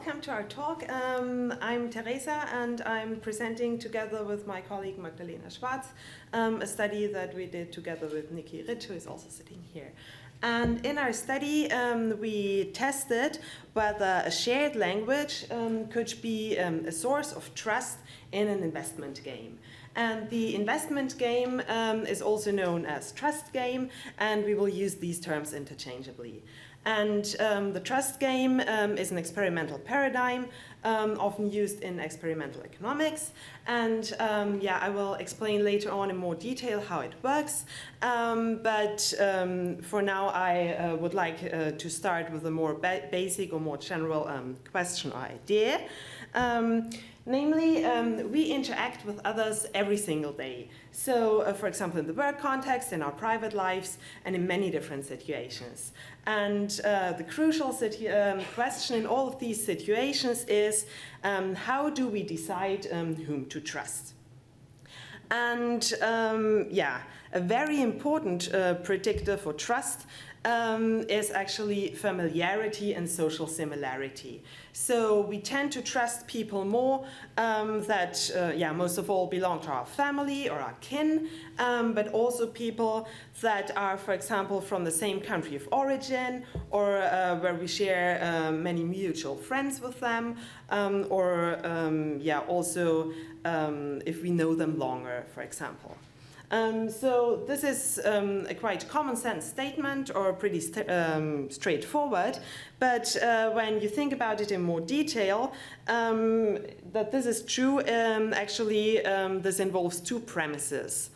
welcome to our talk. I'm Theresa and I'm presenting together with my colleague Magdalena Schwarz a study that we did together with Nikki Rich, who is also sitting here. And in our study, we tested whether a shared language could be a source of trust in an investment game. And the investment game is also known as trust game, and we will use these terms interchangeably. And the trust game is an experimental paradigm often used in experimental economics. And I will explain later on in more detail how it works. But for now, I would like to start with a more basic or more general question or idea. Namely, we interact with others every single day. So, for example, in the work context, in our private lives, and in many different situations. And the crucial question in all of these situations is, how do we decide whom to trust? And a very important predictor for trust is actually familiarity and social similarity. So we tend to trust people more that, most of all belong to our family or our kin, but also people that are, for example, from the same country of origin, or where we share many mutual friends with them, also if we know them longer, for example. So this is a quite common sense statement, or pretty straightforward, but when you think about it in more detail, that this is true, this involves two premises.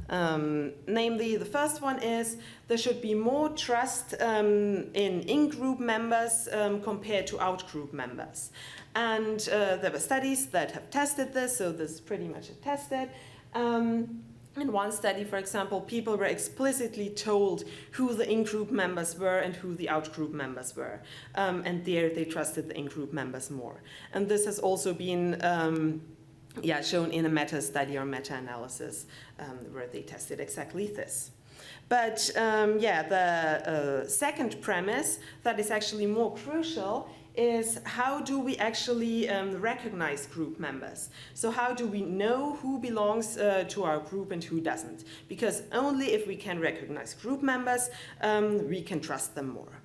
Namely, the first one is there should be more trust in-group members compared to out-group members. And there were studies that have tested this, so this is pretty much attested. In one study, for example, people were explicitly told who the in-group members were and who the out-group members were. And there they trusted the in-group members more. And this has also been shown in a meta-study or meta-analysis where they tested exactly this. But the second premise that is actually more crucial is how do we actually recognize group members? So how do we know who belongs to our group and who doesn't? Because only if we can recognize group members, we can trust them more.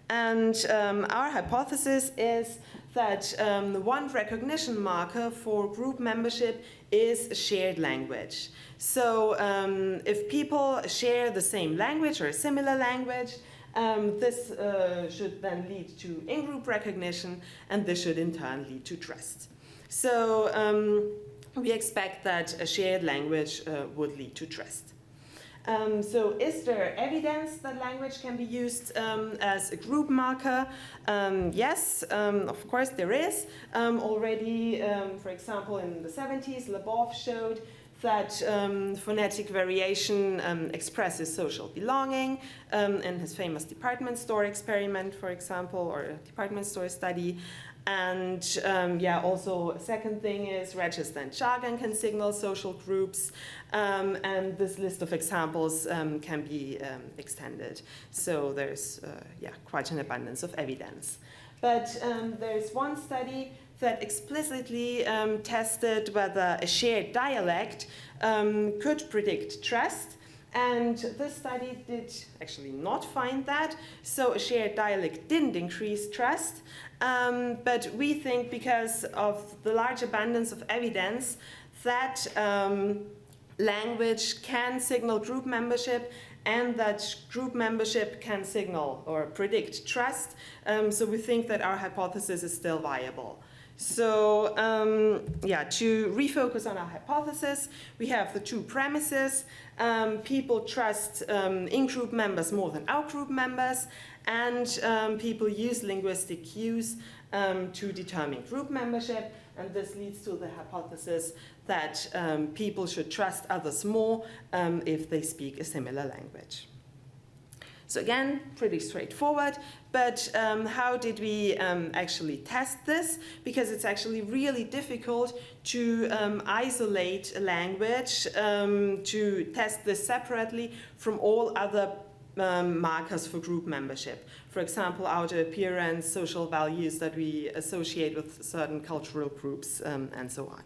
And our hypothesis is that one recognition marker for group membership is a shared language. So if people share the same language or a similar language, this should then lead to in-group recognition, and this should in turn lead to trust. So we expect that a shared language would lead to trust. So is there evidence that language can be used as a group marker? Yes, of course there is. Already, for example, in the 70s, Labov showed that phonetic variation expresses social belonging in his famous department store experiment, for example, or a department store study. And also a second thing is register and jargon can signal social groups, and this list of examples can be extended. So there's quite an abundance of evidence. But there's one study that explicitly tested whether a shared dialect could predict trust. And this study did actually not find that. So a shared dialect didn't increase trust. But we think because of the large abundance of evidence that language can signal group membership, and that group membership can signal or predict trust. So we think that our hypothesis is still viable. So to refocus on our hypothesis, we have the two premises. People trust in-group members more than out-group members, and people use linguistic cues to determine group membership, and this leads to the hypothesis that people should trust others more if they speak a similar language. So again, pretty straightforward, but how did we actually test this? Because it's actually really difficult to isolate a language, to test this separately from all other markers for group membership. For example, outer appearance, social values that we associate with certain cultural groups, and so on.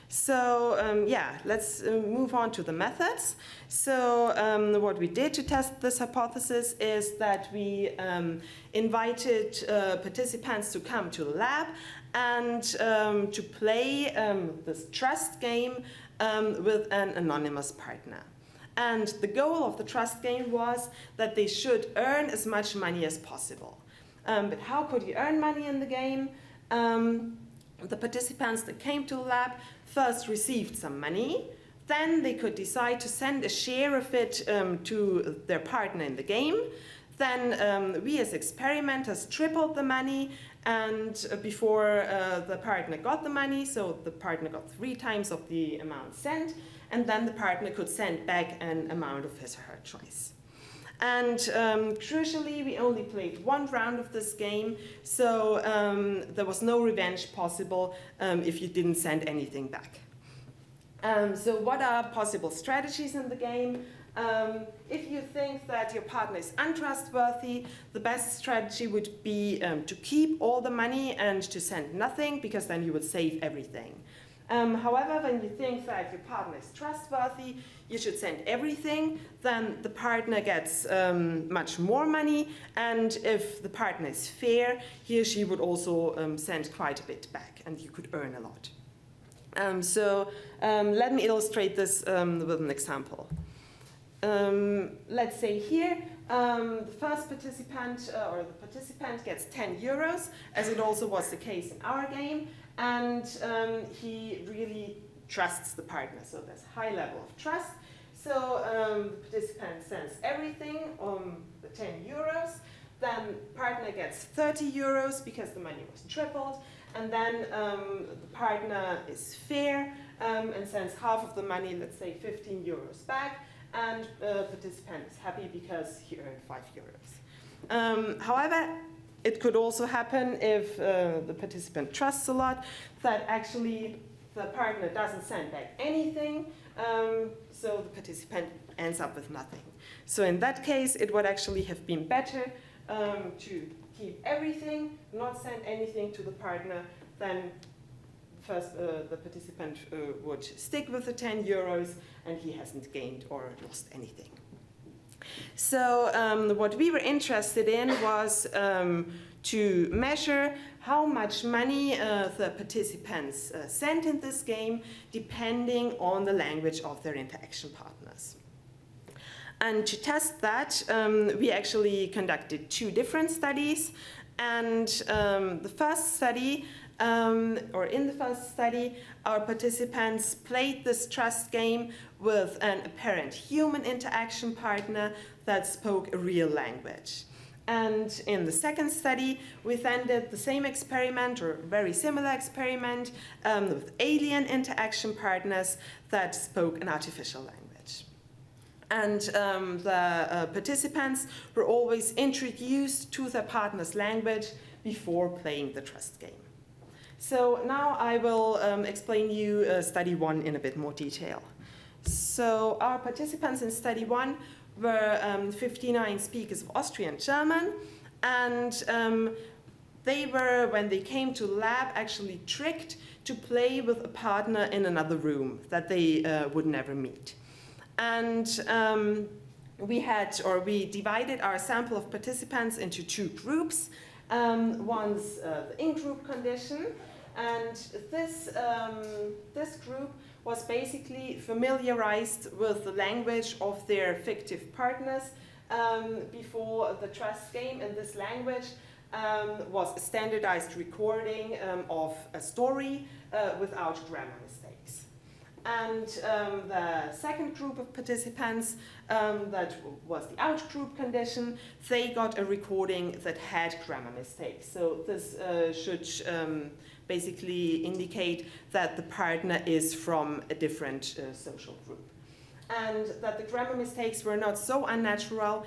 So yeah, let's move on to the methods. So what we did to test this hypothesis is that we invited participants to come to the lab and to play this trust game with an anonymous partner. And the goal of the trust game was that they should earn as much money as possible. But how could you earn money in the game? The participants that came to the lab first received some money, then they could decide to send a share of it to their partner in the game. Then we as experimenters tripled the money, and before the partner got the money, so the partner got 3 times of the amount sent, and then the partner could send back an amount of his or her choice. And crucially, we only played 1 round of this game, so there was no revenge possible if you didn't send anything back. So what are possible strategies in the game? If you think that your partner is untrustworthy, the best strategy would be to keep all the money and to send nothing, because then you would save everything. However, when you think that your partner is trustworthy, you should send everything, then the partner gets much more money, and if the partner is fair, he or she would also send quite a bit back, and you could earn a lot. Let me illustrate this with an example. Let's say here, the first participant, or the participant gets 10 euros, as it also was the case in our game, and he really trusts the partner, so there's a high level of trust. So the participant sends everything on the 10 euros, then the partner gets 30 euros because the money was tripled, and then the partner is fair and sends half of the money, let's say 15 euros back, and the participant is happy because he earned 5 euros. However, it could also happen if the participant trusts a lot, that actually the partner doesn't send back anything, so the participant ends up with nothing. So in that case, it would actually have been better to keep everything, not send anything to the partner, then first the participant would stick with the 10 euros and he hasn't gained or lost anything. So what we were interested in was to measure how much money the participants sent in this game, depending on the language of their interaction partners. And to test that, we actually conducted 2 different studies. And the first study, in the first study, our participants played this trust game with an apparent human interaction partner that spoke a real language. And in the second study, we then did the same experiment, or very similar experiment, with alien interaction partners that spoke an artificial language. And the participants were always introduced to their partner's language before playing the trust game. So now I will explain you study 1 in a bit more detail. So our participants in study 1 were 59 speakers of Austrian German, and they were, when they came to the lab, actually tricked to play with a partner in another room that they would never meet. And we divided our sample of participants into 2 groups. One's the in-group condition, and this group was basically familiarized with the language of their fictive partners before the trust game. And this language was a standardized recording of a story without grammar mistakes. And the second group of participants, that was the out-group condition, they got a recording that had grammar mistakes. So this should basically indicate that the partner is from a different social group. And that the grammar mistakes were not so unnatural.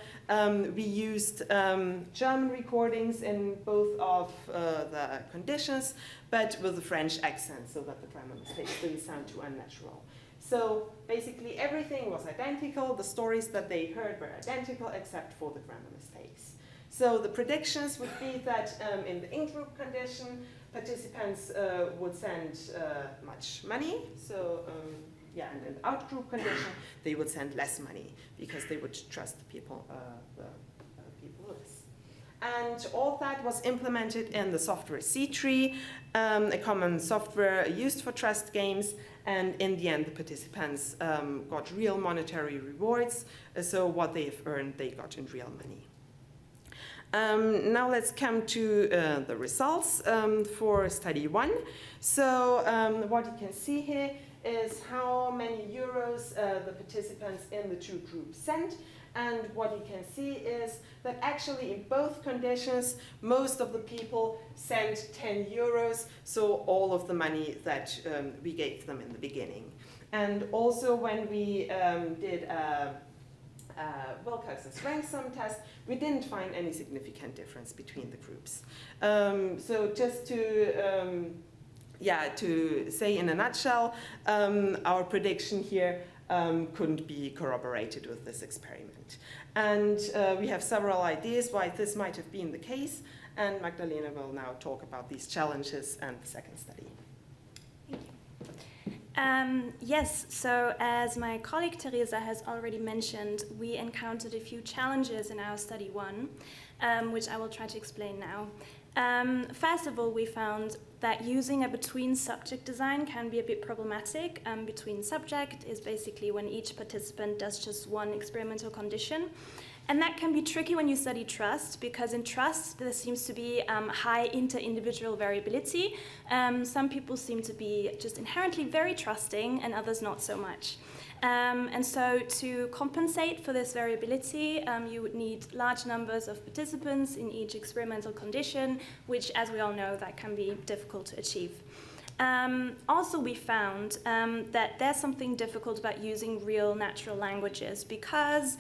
We used German recordings in both of the conditions, but with a French accent, so that the grammar mistakes didn't sound too unnatural. So basically everything was identical. The stories that they heard were identical except for the grammar mistakes. So the predictions would be that in the in-group condition, participants would send much money. So yeah, and in the out-group condition, they would send less money because they would trust the people less. And all that was implemented in the software C-Tree, a common software used for trust games. And in the end, the participants got real monetary rewards. So what they've earned, they got in real money. Now let's come to the results for study 1. So what you can see here is how many euros the participants in the two groups sent. And what you can see is that actually in both conditions, most of the people sent 10 euros, so all of the money that we gave them in the beginning. And also when we did a Wilcox's rank sum test, we didn't find any significant difference between the groups. So just to say in a nutshell, our prediction here couldn't be corroborated with this experiment. And we have several ideas why this might have been the case, and Magdalena will now talk about these challenges and the second study. Yes, so as my colleague Theresa has already mentioned, we encountered a few challenges in our study 1, which I will try to explain now. First of all, we found that using a between-subject design can be a bit problematic. Between-subject is basically when each participant does just one experimental condition. And that can be tricky when you study trust, because in trust there seems to be high inter-individual variability. Some people seem to be just inherently very trusting and others not so much. And so to compensate for this variability, you would need large numbers of participants in each experimental condition, which, as we all know, that can be difficult to achieve. Also, we found that there's something difficult about using real natural languages because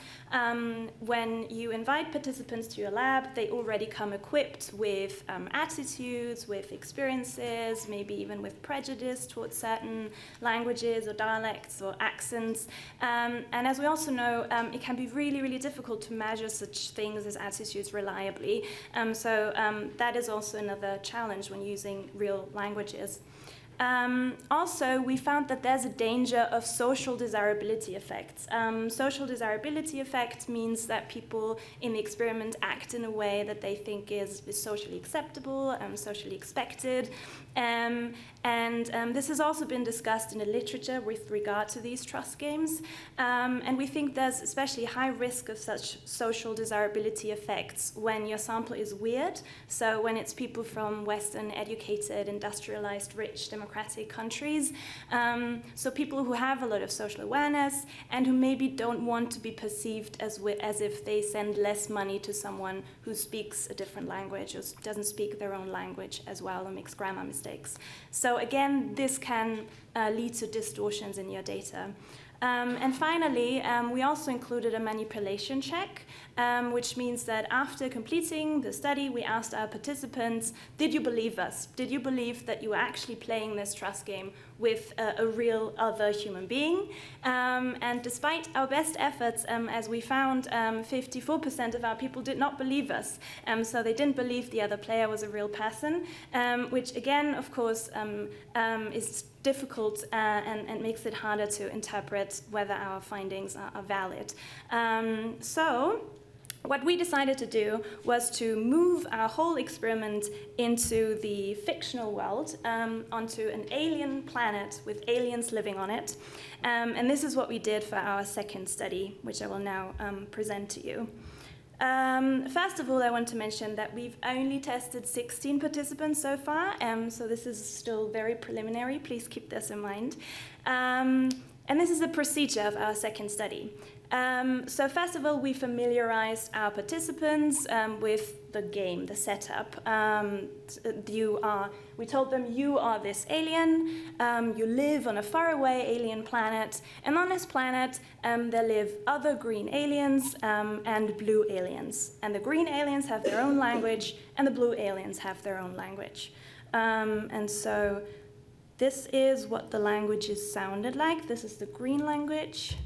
when you invite participants to your lab, they already come equipped with attitudes, with experiences, maybe even with prejudice towards certain languages or dialects or accents. And as we also know, it can be really, really difficult to measure such things as attitudes reliably. So that is also another challenge when using real languages. Also, we found that there's a danger of social desirability effects. Social desirability effect means that people in the experiment act in a way that they think is socially acceptable and socially expected. And this has also been discussed in the literature with regard to these trust games. And we think there's especially high risk of such social desirability effects when your sample is weird. So when it's people from Western, educated, industrialized, rich, democratic countries. So people who have a lot of social awareness and who maybe don't want to be perceived as if they send less money to someone who speaks a different language or doesn't speak their own language as well or makes grammar mistakes. So again, this can lead to distortions in your data. And finally, we also included a manipulation check, which means that after completing the study, we asked our participants, did you believe us? Did you believe that you were actually playing this trust game with a real other human being? And despite our best efforts, as we found, 54% of our people did not believe us. So they didn't believe the other player was a real person, which again, of course, is difficult and makes it harder to interpret whether our findings are valid. So what we decided to do was to move our whole experiment into the fictional world, onto an alien planet with aliens living on it. And this is what we did for our second study, which I will now present to you. First of all, I want to mention that we've only tested 16 participants so far, so this is still very preliminary. Please keep this in mind. And this is the procedure of our second study. So first of all, we familiarized our participants with the game, the setup. We told them, you are this alien, you live on a faraway alien planet, and on this planet there live other green aliens and blue aliens. And the green aliens have their own language, and the blue aliens have their own language. And so this is what the languages sounded like. This is the green language.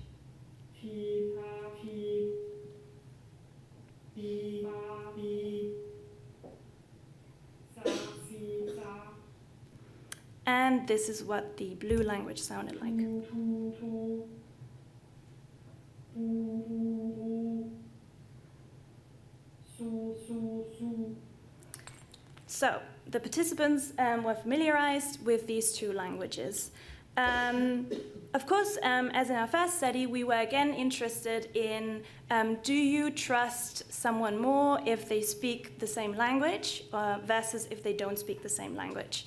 And this is what the blue language sounded like. So the participants were familiarized with these two languages. Of course, as in our first study, we were again interested in do you trust someone more if they speak the same language versus if they don't speak the same language.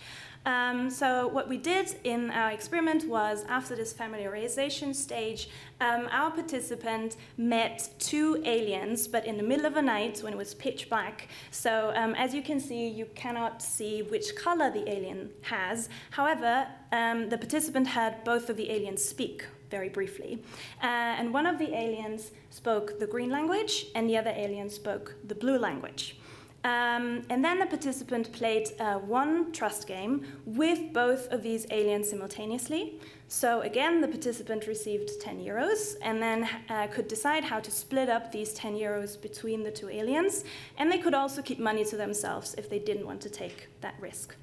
So what we did in our experiment was, after this familiarization stage, our participant met two aliens, but in the middle of the night when it was pitch black. So as you can see, you cannot see which color the alien has. However, the participant heard both of the aliens speak very briefly. And one of the aliens spoke the green language, and the other alien spoke the blue language. And then the participant played one trust game with both of these aliens simultaneously. So again, the participant received 10 euros and then could decide how to split up these 10 euros between the two aliens. And they could also keep money to themselves if they didn't want to take that risk.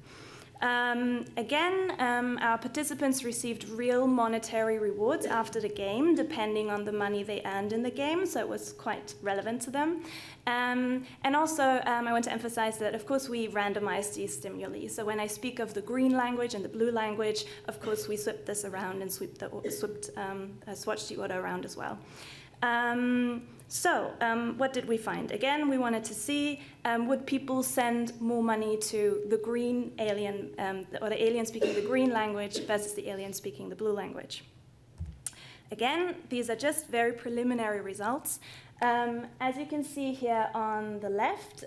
Again, our participants received real monetary rewards after the game, depending on the money they earned in the game, so it was quite relevant to them. And also, I want to emphasize that, of course, we randomized these stimuli. So when I speak of the green language and the blue language, of course, we switched this around and swatched the order around as well. So what did we find? Again, we wanted to see would people send more money to the green alien, or the alien speaking the green language versus the alien speaking the blue language. Again, these are just very preliminary results. As you can see here on the left,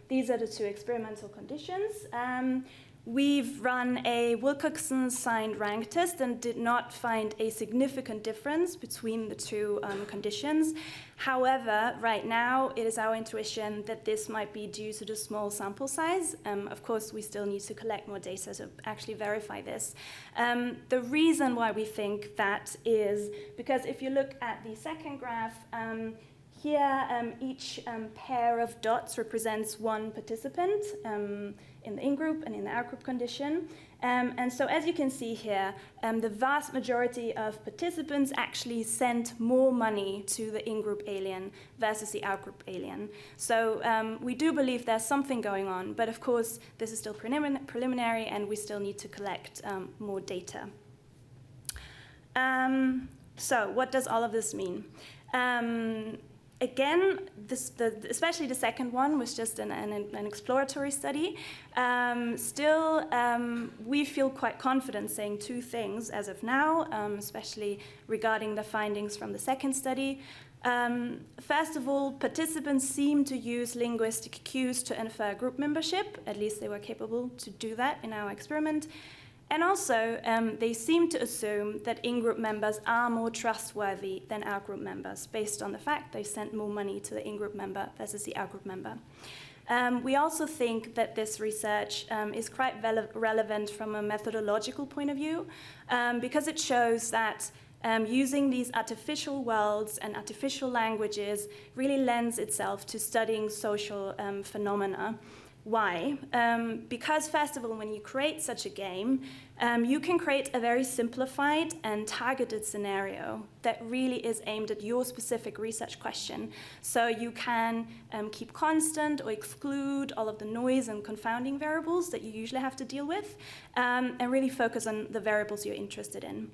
these are the two experimental conditions. We've run a Wilcoxon-signed rank test and did not find a significant difference between the two conditions. However, right now, it is our intuition that this might be due to the small sample size. Of course, we still need to collect more data to actually verify this. The reason why we think that is because if you look at the second graph, here, each pair of dots represents one participant in the in-group and in the out-group condition. And so as you can see here, the vast majority of participants actually sent more money to the in-group alien versus the out-group alien. So we do believe there's something going on, but of course, this is still preliminary and we still need to collect more data. So what does all of this mean? Again, especially the second one was just an exploratory study. Still, we feel quite confident saying two things as of now, especially regarding the findings from the second study. First of all, participants seem to use linguistic cues to infer group membership. At least they were capable to do that in our experiment. And also, they seem to assume that in-group members are more trustworthy than out-group members, based on the fact they sent more money to the in-group member versus the out-group member. We also think that this research is quite relevant from a methodological point of view, because it shows that using these artificial worlds and artificial languages really lends itself to studying social phenomena. Why? Because first of all, when you create such a game, you can create a very simplified and targeted scenario that really is aimed at your specific research question. So you can keep constant or exclude all of the noise and confounding variables that you usually have to deal with, and really focus on the variables you're interested in.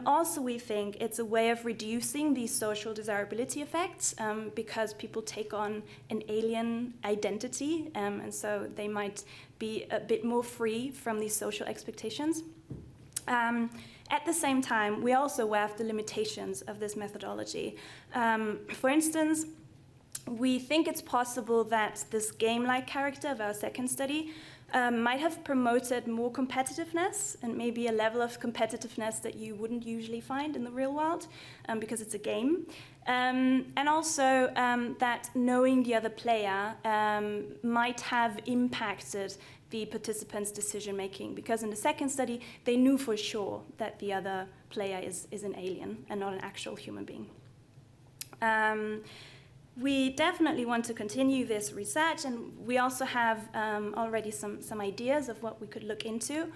Also, we think it's a way of reducing these social desirability effects because people take on an alien identity, and so they might be a bit more free from these social expectations. At the same time, we also aware of the limitations of this methodology. For instance, we think it's possible that this game-like character of our second study might have promoted more competitiveness and maybe a level of competitiveness that you wouldn't usually find in the real world because it's a game. And also that knowing the other player might have impacted the participants' decision-making, because in the second study, they knew for sure that the other player is an alien and not an actual human being. We definitely want to continue this research, and we also have already some ideas of what we could look into.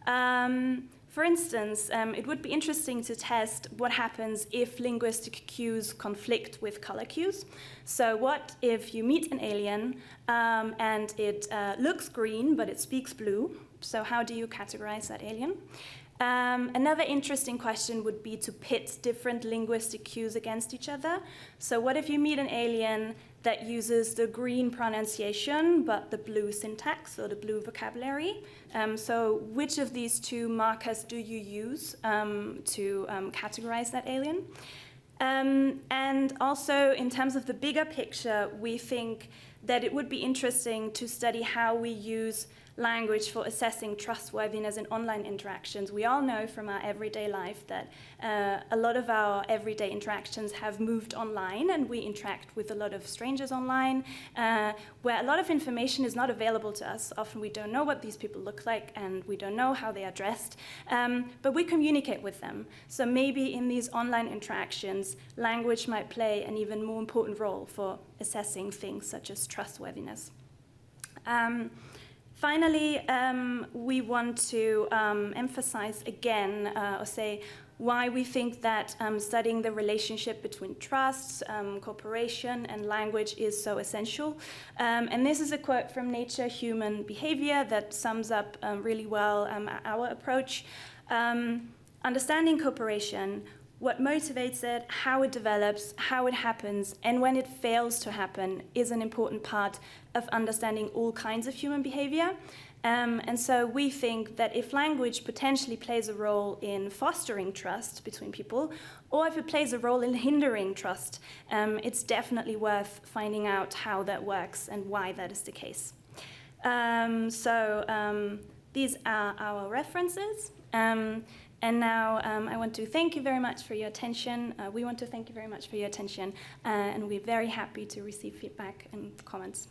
For instance, it would be interesting to test what happens if linguistic cues conflict with color cues. So what if you meet an alien and it looks green, but it speaks blue? So how do you categorize that alien? Another interesting question would be to pit different linguistic cues against each other. So what if you meet an alien that uses the green pronunciation but the blue syntax or the blue vocabulary? So which of these two markers do you use to categorize that alien? And also, in terms of the bigger picture, we think that it would be interesting to study how we use language for assessing trustworthiness in online interactions. We all know from our everyday life that a lot of our everyday interactions have moved online, and we interact with a lot of strangers online, where a lot of information is not available to us. Often we don't know what these people look like, and we don't know how they are dressed, but we communicate with them. So maybe in these online interactions, language might play an even more important role for assessing things such as trustworthiness. Finally, we want to emphasize again, or say, why we think that studying the relationship between trust, cooperation, and language is so essential. And this is a quote from Nature Human Behavior that sums up really well our approach. Understanding cooperation, what motivates it, how it develops, how it happens, and when it fails to happen is an important part of understanding all kinds of human behavior. And so we think that if language potentially plays a role in fostering trust between people, or if it plays a role in hindering trust, it's definitely worth finding out how that works and why that is the case. These are our references. And now I want to thank you very much for your attention. We want to thank you very much for your attention, and we're very happy to receive feedback and comments.